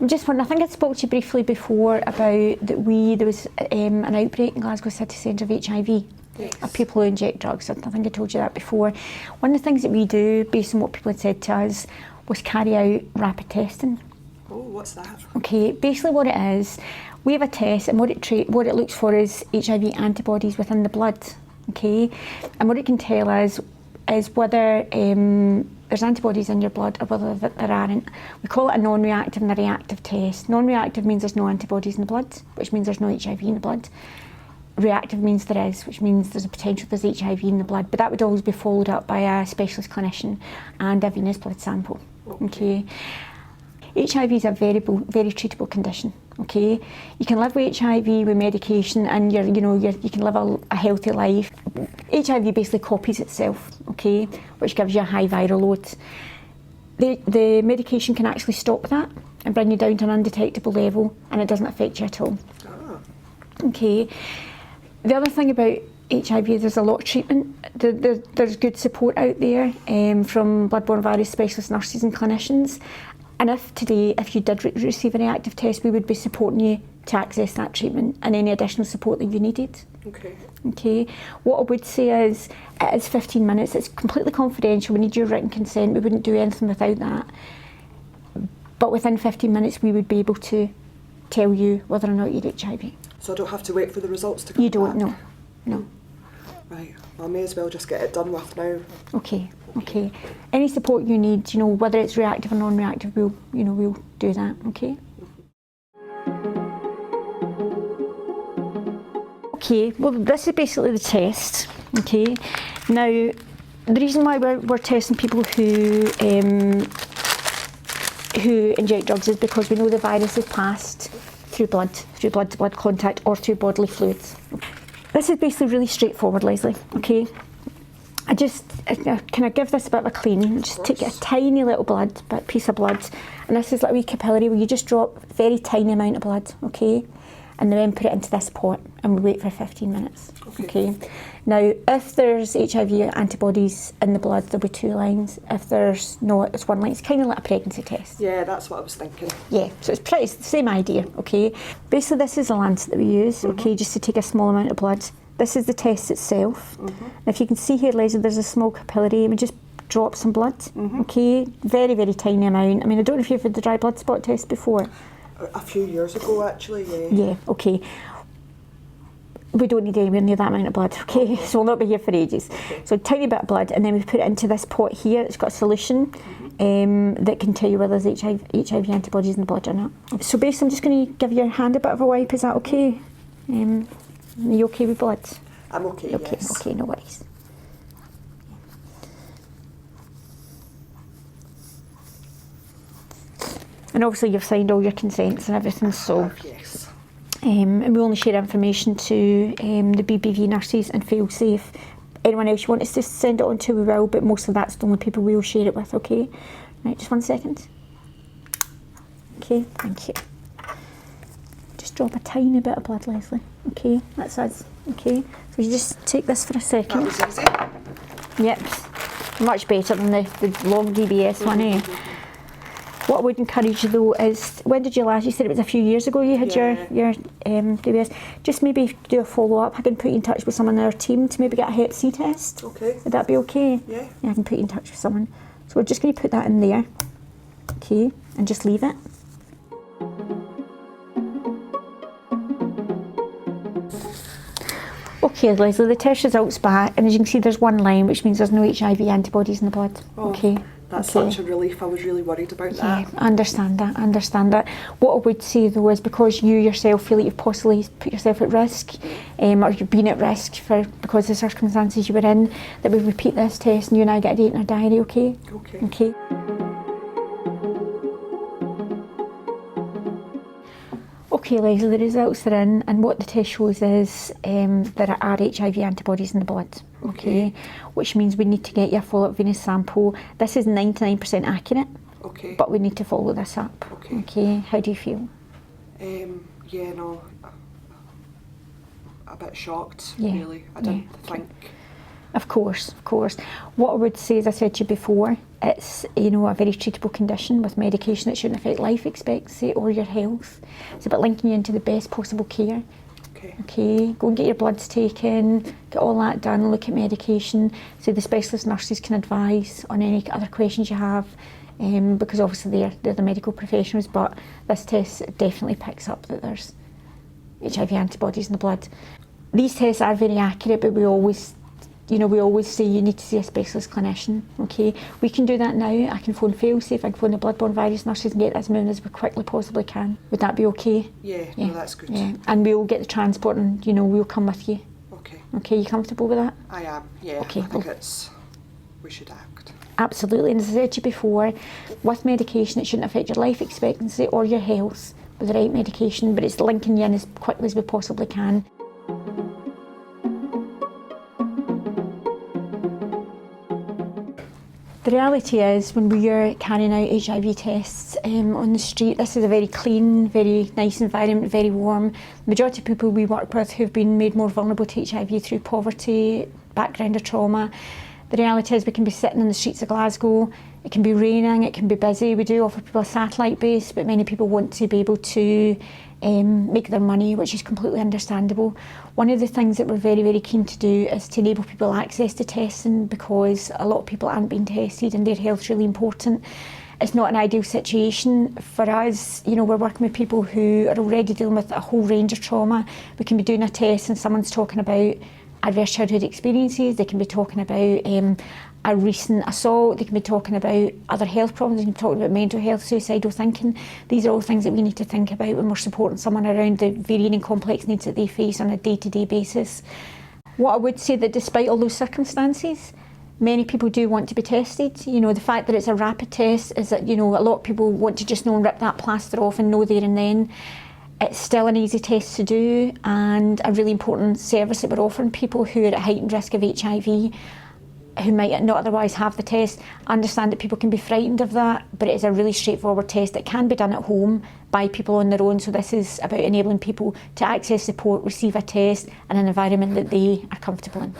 Just wondering, I think I spoke to you briefly before about that there was an outbreak in Glasgow City Centre of HIV. Yes. Of people who inject drugs. I think I told you that before. One of the things that we do, based on what people had said to us, was carry out rapid testing. Oh, what's that? Okay, basically what it is, we have a test, and what it looks for is HIV antibodies within the blood. Okay, and what it can tell us is whether there's antibodies in your blood or whether there aren't. We call it a non-reactive and a reactive test. Non-reactive means there's no antibodies in the blood, which means there's no HIV in the blood. Reactive means there is, which means there's a potential there's HIV in the blood, but that would always be followed up by a specialist clinician and a venous blood sample. Okay. HIV is a very treatable condition. Okay, you can live with HIV with medication, and you can live a healthy life. HIV basically copies itself. Okay, which gives you a high viral load. The medication can actually stop that and bring you down to an undetectable level, and it doesn't affect you at all. Okay. The other thing about HIV, there's a lot of treatment. There's good support out there from bloodborne virus specialist nurses and clinicians. And if you did receive a reactive test, we would be supporting you to access that treatment and any additional support that you needed. Okay. Okay. What I would say is, it is 15 minutes. It's completely confidential. We need your written consent. We wouldn't do anything without that. But within 15 minutes, we would be able to tell you whether or not you're HIV. So I don't have to wait for the results to come back? You don't, no. Right, well, I may as well just get it done with now. Okay. Any support you need, whether it's reactive or non-reactive, we'll do that, okay? Okay, well, this is basically the test, okay? Now, the reason why we're testing people who inject drugs is because we know the virus is passed through blood-to-blood contact or through bodily fluids. This is basically really straightforward, Leslie, okay? Can I give this a bit of a clean? Just take a tiny little piece of blood, and this is like a wee capillary where you just drop a very tiny amount of blood, okay? And then put it into this pot, and we wait for 15 minutes, okay? Now, if there's HIV antibodies in the blood, there'll be 2 lines. If there's not, it's 1 line. It's kind of like a pregnancy test. Yeah, that's what I was thinking. Yeah, so it's the same idea, okay? Basically, this is a lancet that we use, okay, just to take a small amount of blood. This is the test itself. And if you can see here, Leslie, there's a small capillary, and we just drop some blood, okay? Very, very tiny amount. I mean, I don't know if you've had the dry blood spot test before. A few years ago, actually, yeah. Yeah, okay. We don't need anywhere near that amount of blood, okay? So we'll not be here for ages. Okay. So a tiny bit of blood, and then we put it into this pot here. It's got a solution that can tell you whether there's HIV antibodies in the blood or not. So basically, I'm just going to give your hand a bit of a wipe. Is that okay? Are you okay with blood? I'm okay, yes. Okay, no worries. And obviously you've signed all your consents and everything, so... Yes. And we only share information to the BBV nurses and feel safe. Anyone else you want us to send it on to, we will, but most of that's the only people we will share it with, okay? Right, just 1 second. Okay, thank you. Just drop a tiny bit of blood, Leslie. Okay, that's us. Okay, so you just take this for a second. That was easy. Yep, much better than the long DBS one, eh? What I would encourage you though is, when did you last, you said it was a few years ago you had your DBS, just maybe do a follow-up. I can put you in touch with someone on our team to maybe get a Hep C test. Okay. Would that be okay? Yeah. I can put you in touch with someone. So we're just going to put that in there, okay, and just leave it. Okay, Leslie, the test results back, and as you can see there's 1 line, which means there's no HIV antibodies in the blood. Oh, okay. That's such a relief. I was really worried about that. Yeah, I understand that. What I would say though is, because you yourself feel like you've possibly put yourself at risk, or you've been at risk because of the circumstances you were in, that we repeat this test and you and I get a date in our diary, okay? Okay. Okay. Okay, Leslie, the results are in, and what the test shows is there are HIV antibodies in the blood, okay? Which means we need to get you a follow-up venous sample. This is 99% accurate, okay, but we need to follow this up. Okay, how do you feel? Yeah, no, a bit shocked, Yeah. really. I didn't think Of course, of course. What I would say, as I said to you before, it's a very treatable condition with medication that shouldn't affect life expectancy or your health. It's about linking you into the best possible care. Okay, go and get your bloods taken, get all that done, look at medication, so the specialist nurses can advise on any other questions you have, because obviously they're the medical professionals, but this test definitely picks up that there's HIV antibodies in the blood. These tests are very accurate, but we always say you need to see a specialist clinician, okay? We can do that now. I can phone Failsafe, I can phone the bloodborne virus nurses and get this moving as we quickly possibly can. Would that be okay? Yeah, no, that's good. Yeah, and we'll get the transport and, we'll come with you. Okay. Okay, you comfortable with that? I am, yeah. Okay, I think we should act. Absolutely, and as I said to you before, with medication it shouldn't affect your life expectancy or your health with the right medication, but it's linking you in as quickly as we possibly can. The reality is, when we are carrying out HIV tests on the street, this is a very clean, very nice environment, very warm. The majority of people we work with who've been made more vulnerable to HIV through poverty, background or trauma. The reality is we can be sitting in the streets of Glasgow, it can be raining, it can be busy. We do offer people a satellite base, but many people want to be able to make their money, which is completely understandable. One of the things that we're very, very keen to do is to enable people access to testing, because a lot of people aren't being tested and their health's really important. It's not an ideal situation for us. We're working with people who are already dealing with a whole range of trauma. We can be doing a test and someone's talking about adverse childhood experiences, they can be talking about a recent assault, they can be talking about other health problems, they can be talking about mental health, suicidal thinking. These are all things that we need to think about when we're supporting someone around the varying and complex needs that they face on a day-to-day basis. What I would say, that despite all those circumstances, many people do want to be tested. The fact that it's a rapid test is that, a lot of people want to just know and rip that plaster off and know there and then. It's still an easy test to do, and a really important service that we're offering people who are at heightened risk of HIV, who might not otherwise have the test. I understand that people can be frightened of that, but it is a really straightforward test that can be done at home by people on their own. So this is about enabling people to access support, receive a test in an environment that they are comfortable in.